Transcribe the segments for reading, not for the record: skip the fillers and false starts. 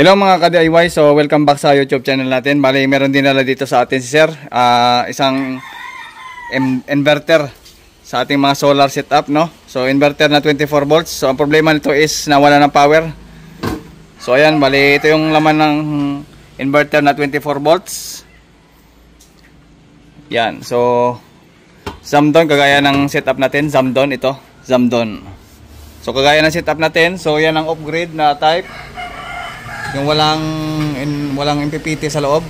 Hello mga ka-DIY, so welcome back sa YouTube channel natin. Bali, meron din nala dito sa atin si Sir, isang inverter sa ating mga solar setup, no? So inverter na 24 volts. So ang problema nito is nawala ng power. So ayan, bali ito yung laman ng inverter na 24 volts. Yan, so Zamdon, kagaya ng setup natin, Zamdon ito, Zamdon. So kagaya ng setup natin, so yan ang off-grid na type. Yung walang MPPT sa loob,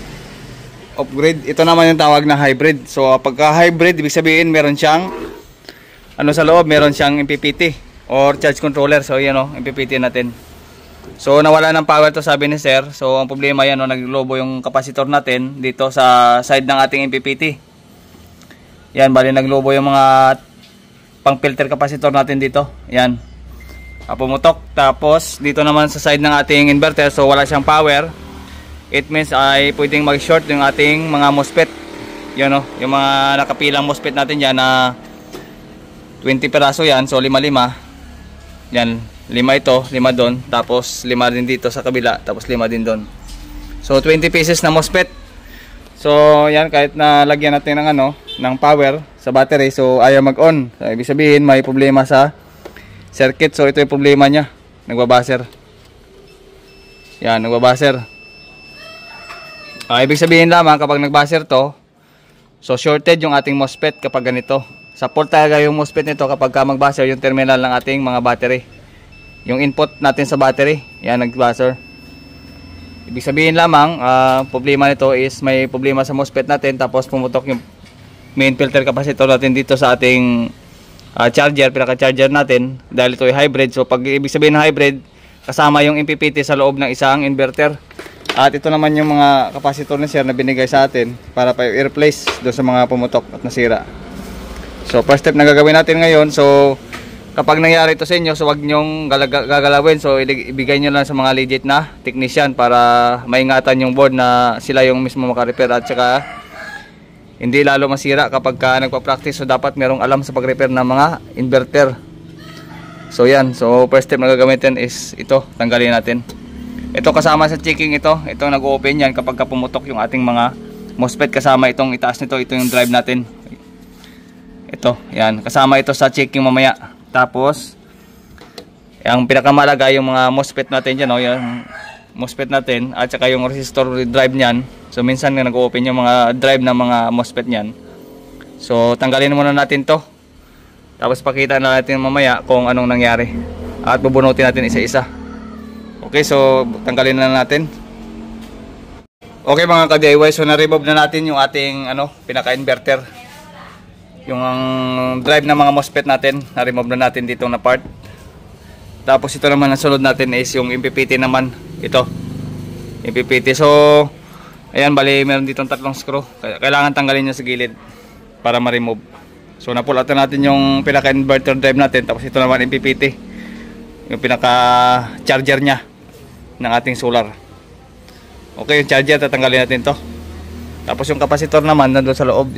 off-grid. Ito naman yung tawag na hybrid. So pagka hybrid, ibig sabihin meron siyang sa loob, meron siyang MPPT or charge controller. So yan MPPT natin. So nawala ng power to, sabi ni Sir. So ang problema yan, naglobo yung kapasitor natin dito sa side ng ating MPPT. Yan, bali naglobo yung mga pang filter kapasitor natin dito. Yan, pumutok. Tapos dito naman sa side ng ating inverter, so wala siyang power. It means ay pwedeng mag-short yung ating mga MOSFET. Yan yung mga nakapilang MOSFET natin dyan na 20 peraso yan. So 5-5. Yan, 5 ito, 5 doon. Tapos 5 din dito sa kabila. Tapos 5 din doon. So 20 pieces na MOSFET. So yan, kahit na lagyan natin ng power sa battery, so ayaw mag-on. So ibig sabihin may problema sa circuit. So ito yung problema niya, nagbabaser. Yan, nagbabaser. Ibig sabihin lamang kapag nagbaser to, so shorted yung ating MOSFET kapag ganito. Support talaga yung MOSFET nito kapag magbaser yung terminal ng ating mga battery. Yung input natin sa battery, yan, nagbaser. Ibig sabihin lamang, problema nito is may problema sa MOSFET natin, tapos pumutok yung main filter capacitor natin dito sa ating charger, pinaka-charger natin, dahil ito ay hybrid. So pag ibig sabihin ng hybrid, kasama yung MPPT sa loob ng isang inverter. At ito naman yung mga capacitor ni Sir na binigay sa atin para pa i-replace doon sa mga pumutok at nasira. So first step na gagawin natin ngayon, so kapag nangyari ito sa inyo, so wag nyong gagalawin. So ibigay nyo lang sa mga legit na technician para maingatan yung board na sila yung mismo maka-repair, at saka hindi lalo masira kapag nagpa-practice. So dapat merong alam sa pag-repair ng mga inverter. So yan, so first step na gagamitin is ito, tanggalin natin. Ito kasama sa checking ito nag-open yan kapag pumutok yung ating mga MOSFET. Kasama itong itaas nito, ito yung drive natin. Ito, yan, kasama ito sa checking mamaya. Tapos ang pinakamalaga yung mga MOSFET natin dyan, yung MOSFET natin at saka yung resistor drive niyan. So minsan nag-open yung mga drive ng mga MOSFET niyan. So tanggalin muna natin to. Tapos pakita na natin mamaya kung anong nangyari. At bubunutin natin isa-isa. Okay, so tanggalin na natin. Okay mga ka-DIY, so na-remove na natin yung ating pinaka-inverter. Yung drive ng mga MOSFET natin, na-remove na natin dito na part. Tapos ito naman ang sunod natin is yung MPPT naman. Ito, MPPT. So ayan, bali meron ditong 3 screw. Kailangan tanggalin nyo sa gilid para ma-remove. So napulatan natin yung pinaka-inverter drive natin. Tapos ito naman MPPT, yung pinaka-charger nya ng ating solar. Okay, yung charger tatanggalin natin to. Tapos yung capacitor naman nandun sa loob,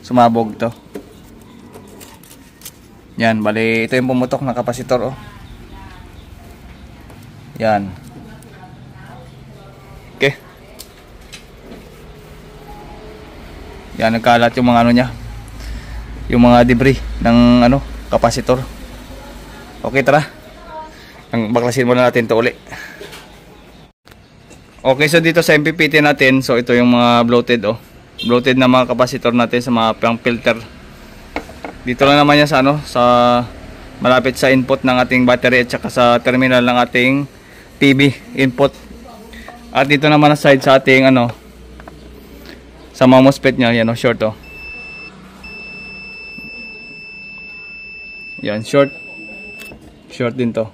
sumabog to. Yan, bali ito yung pumutok na capacitor. Yan. Okay. Yan, nagkalat yung mga niya, yung mga debris ng capacitor. Okay, tara. Baklasin muna natin to uli. Okay, so dito sa MPPT natin, so ito yung mga bloated bloated na mga capacitor natin sa mga pang filter. Dito lang naman yan sa malapit sa input ng ating battery at saka sa terminal ng ating PB input. At dito naman na side sa ating sa mga MOSFET nya, yan short yan, short din to.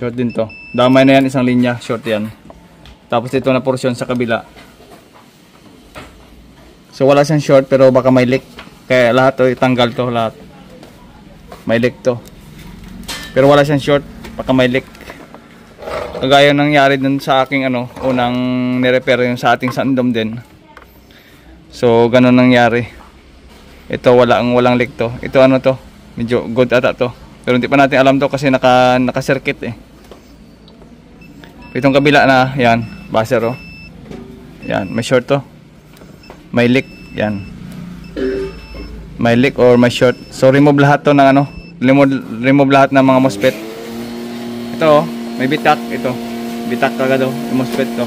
Short din to. Damay na yan, isang linya, short yan. Tapos ito na portion sa kabila. So wala siyang short pero baka may leak. Kaya lahat to itanggal to, lahat. May leak to. Pero wala siyang short, baka may leak. Kagaya nangyari dun sa aking unang nirepair yung sa ating sandom din. So ganun nangyari. Ito walang leak to. Ito to, medyo good ata to. Pero hindi pa natin alam to kasi naka-circuit Itong kabila na, yan, buzzer oh. Yan, may short to. May leak, yan. May leak or may short. So remove lahat to ng ano, remove lahat ng mga MOSFET. Ito oh, may bitak ito. Bitak kagad oh, yung MOSFET to.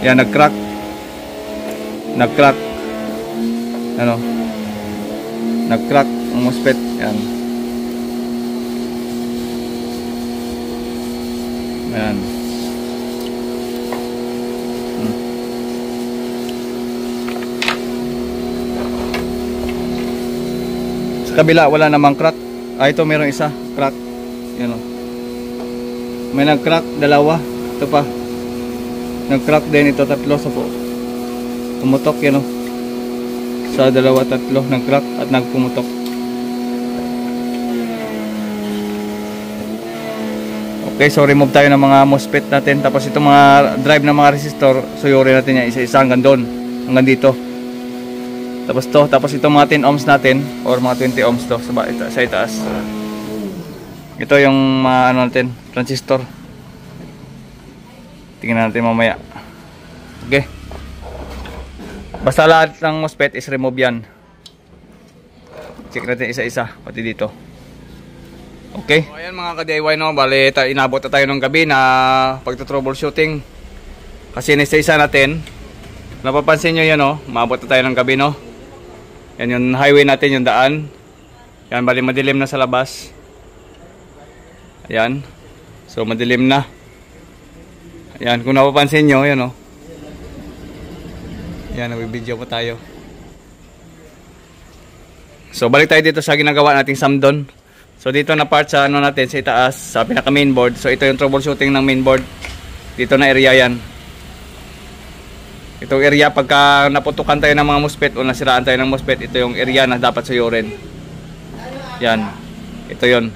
Yan, nag-crack. Nag-crack. Ano? Nag-crack ang MOSFET, yan. Ayan. Sa kabila wala namang crack. Ito meron isa, crack. Yan o. May nag-crack, dalawa. Ito pa. Nag-crack din ito, tatlo sa po. Pumutok yan o. Sa dalawa, tatlo, nag-crack at nagpumutok. Okay, so remove tayo ng mga MOSFET natin. Tapos itong mga drive ng mga resistor, suyurin natin yan isa-isa hanggang doon, hanggang dito. Tapos itong mga 10 ohms natin or mga 20 ohms to sa itaas. Ito yung mga ano natin, transistor. Tingnan natin mamaya. Okay. Basta lahat ng MOSFET is remove yan. Check natin isa-isa, pati dito. Okay. So, ayan mga ka-DIY no, bali inabot na tayo ng gabi na pagto-troubleshooting. Kasi isa-isa natin. Napapansin nyo yan no, maabot na tayo ng gabi no. Yan yung highway natin, yung daan. Yan, bali madilim na sa labas. Ayan. So madilim na. Ayan, kung napapansin nyo, yan no. Yan, nag-video pa tayo. So balik tayo dito sa ginagawa nating samdon. So dito na part sa ano natin sa itaas, sa pinaka mainboard. So ito yung troubleshooting ng mainboard. Dito na area yan. Itong area pagka naputukan tayo ng mga MOSFET o nasiraan tayo ng MOSFET, ito yung area na dapat suyurin. Yan. Ito yon.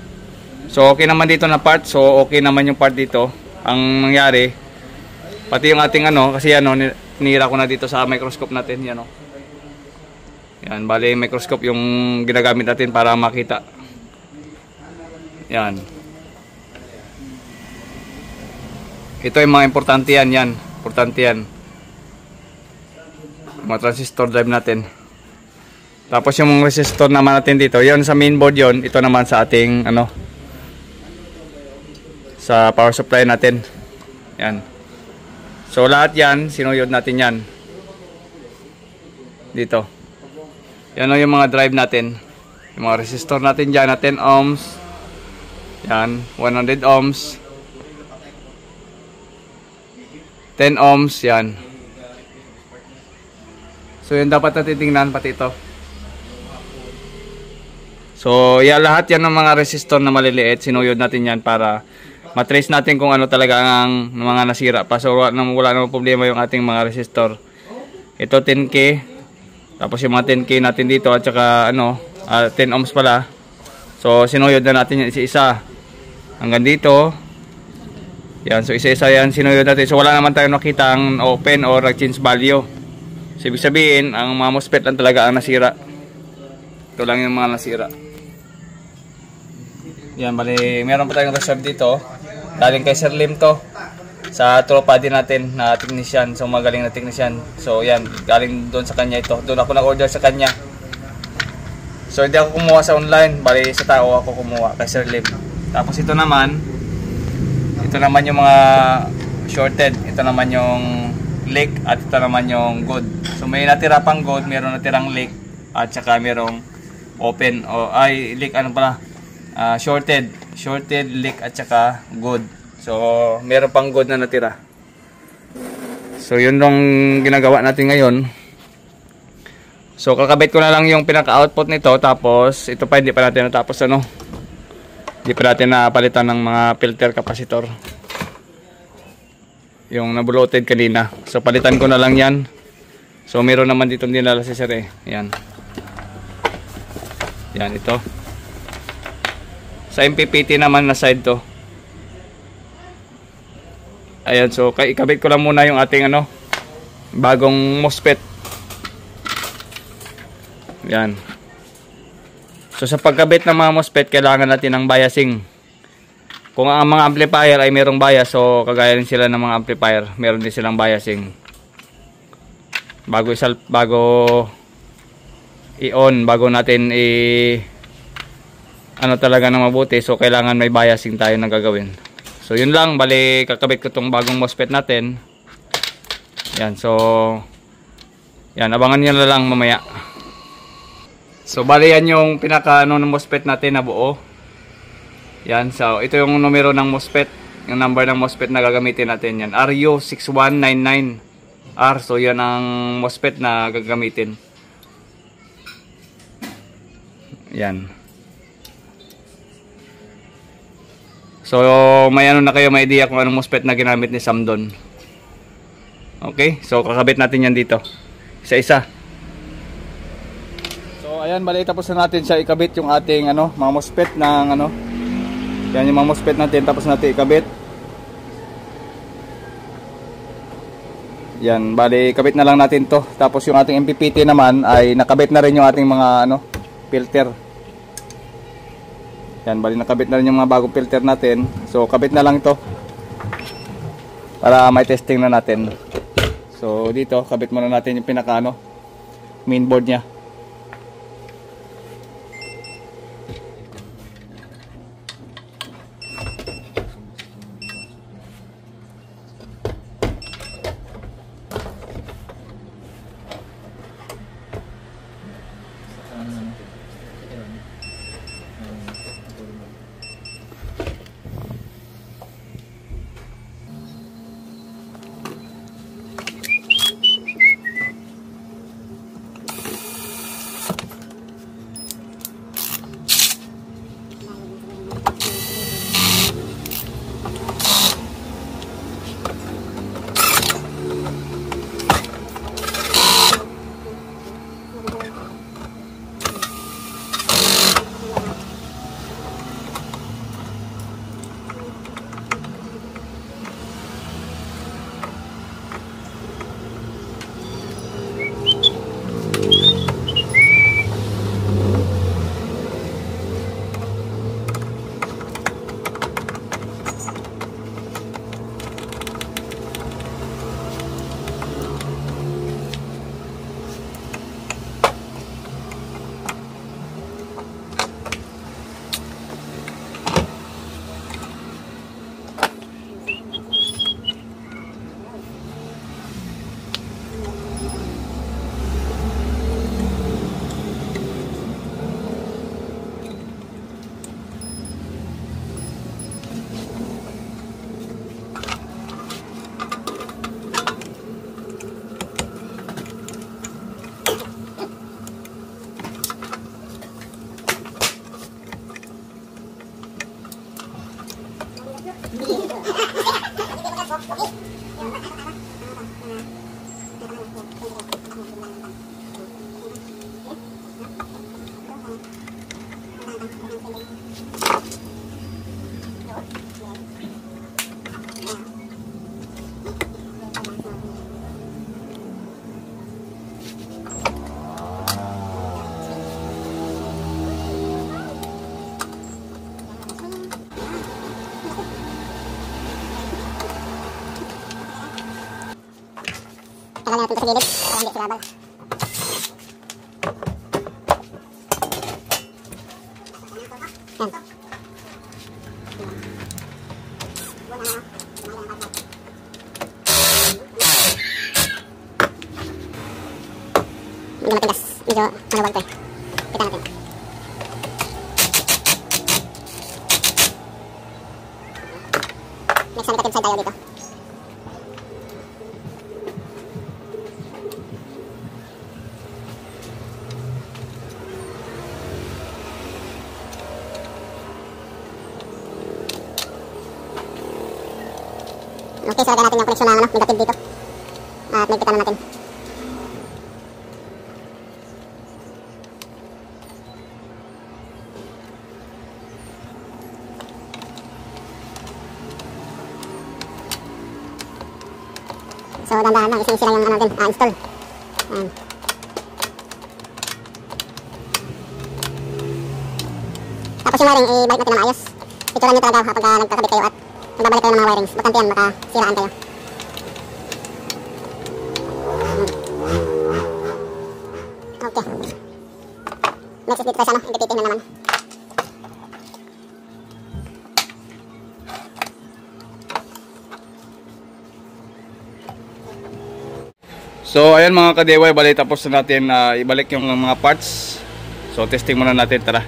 So okay naman dito na part. So okay naman yung part dito. Ang nangyari, pati yung ating ano, kasi ano, nira ko na dito sa microscope natin. Yan o. Yan, bali microscope yung ginagamit natin para makita. Yan. Ito yung mga importante yan. Yan. Importante yan. Mga transistor drive natin. Tapos yung resistor naman natin dito. Yan sa mainboard yon. Ito naman sa ating ano. Sa power supply natin. Yan. So lahat yan. Sinuyod natin yan. Dito. Yan o yung mga drive natin. Yung mga resistor natin dyan na 10 ohms. Yan, 100 ohms. 10 ohms, yan. So, yun dapat natin tingnan, pati ito. So, yan, lahat yan ng mga resistor na maliliit. Sinuyod natin yan para matrace natin kung ano talaga ang mga nasira pa. So, wala namang problema yung ating mga resistor. Ito 10K. Tapos yung mga 10K natin dito at saka ano, 10 ohms pala. So, sinuyod na natin yan isa-isa. Hanggang dito. Yan. So, isa-isa yan. Sinuyod natin. So, wala naman tayong nakita ang open or change value. So, ibig sabihin, ang mga MOSFET lang talaga ang nasira. Ito lang yung mga nasira. Yan. Bali, meron pa tayong reserve dito. Galing kay Sir Lim to. Sa tropa din natin na technician. So, magaling na technician. So, yan. Galing doon sa kanya ito. Doon ako nag-order sa kanya. So, hindi ako kumuha sa online. Bali, sa tao ako kumuha kay Sir Lim. Tapos ito naman yung mga shorted. Ito naman yung leak at ito naman yung good. So, may natira pang good, mayroon natirang leak at saka mayroong open o ay leak ano pala? Shorted, leak at saka good. So, mayroon pang good na natira. So, yun lang ginagawa natin ngayon. So, kakabit ko na lang yung pinaka-output nito. Tapos, ito pa hindi pa natin natapos ano. Hindi pa natin napalitan ng mga filter capacitor. Yung nabuluted kanina. So, palitan ko na lang yan. So, meron naman dito dinala si Sir eh. Yan. Yan, ito. Sa MPPT naman na side to. Ayan, so, ikabit ko lang muna yung ating ano, bagong MOSFET. Yan. So sa pagkabit ng mga MOSFET, kailangan natin ng biasing. Kung ang mga amplifier ay mayroong bias, so kagaya rin sila ng mga amplifier, meron din silang biasing. Bago i-on, bago natin ano talaga ng mabuti, so kailangan may biasing tayo na gagawin. So yun lang, bali kakabit ko tong bagong MOSFET natin. Yan, so yan, abangan nyo na lang mamaya. So bali yan yung pinaka ano ng MOSFET natin na buo. Yan, so ito yung numero ng MOSFET, yung number ng MOSFET na gagamitin natin. Yan, RU6199R. So yan ang MOSFET na gagamitin. Yan. So may ano na kayo, may idea kung anong MOSFET na ginamit ni Samdon. Okay, so kakabit natin yan dito isa-isa. So ayan, bali tapos na natin siya ikabit yung ating ano, mga MOSFET ng ano. Yan yung mga MOSFET natin, tapos natin ikabit. Yan, bali ikabit na lang natin to. Tapos yung ating MPPT naman ay nakabit na rin yung ating mga ano, filter. Yan, bali nakabit na rin yung mga bagong filter natin. So kabit na lang ito para may testing na natin. So dito, kabit muna natin yung pinaka ano, mainboard nya. Tagal natin ito sa gilid para hindi silabal. Yan. Medyo matigas. Medyo maluwag ito eh. Kita natin. Next sa negative side tayo dito. Okay, so lagyan natin yung connection ng negative dito. At may kita na natin. So dandahan lang, isi-isi lang yung natin, install. Ayan. Tapos yung wiring, ibalik natin ng maayos. picturean nyo talaga kapag nagkakabit kayo at nagbabalik kayo ng mga wirings. Bakante yan, baka siraan kayo. Okay. Next is dito tayo sa ipipitin na naman. So ayan mga ka-DIY, bali tapos na natin ibalik yung mga parts. So testing muna natin, tara.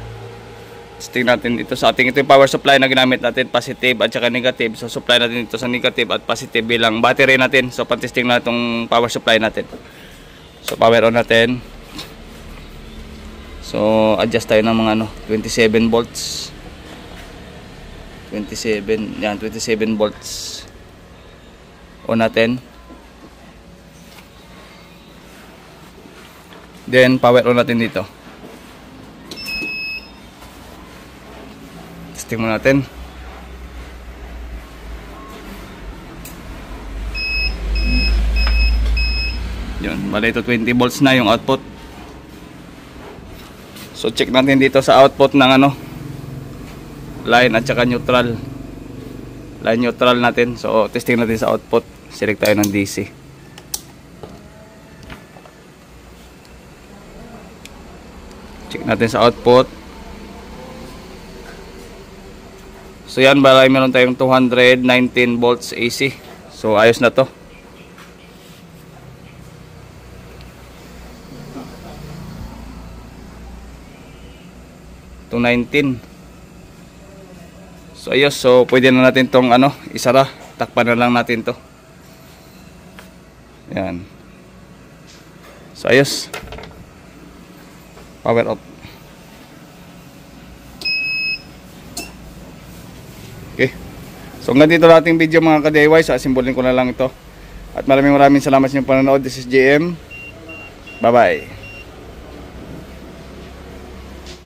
Testing natin dito sa ating, ito yung power supply na ginamit natin, positive at saka negative. So supply natin dito sa negative at positive bilang battery natin. So pan-testing na itong power supply natin. So power on natin. So adjust tayo ng mga 27 volts. 27, yan 27 volts. On natin. Then power on natin dito. Testing mo natin. Yun, bali ito 20 volts na yung output. So check natin dito sa output ng line at saka neutral. Line neutral natin. So testing natin sa output. Select tayo ng DC. Check natin sa output. So yan, balay meron tayong 219 volts AC. So ayos na to. Itong 19. So ayos, so pwede na natin tong isara. Takpan na lang natin to. Yan. So ayos. Power off. Okay. So hanggang dito lang ating video mga ka-DIY. So asimbolin ko na lang ito. At maraming salamat sa inyong panonood. This is JM. Bye bye.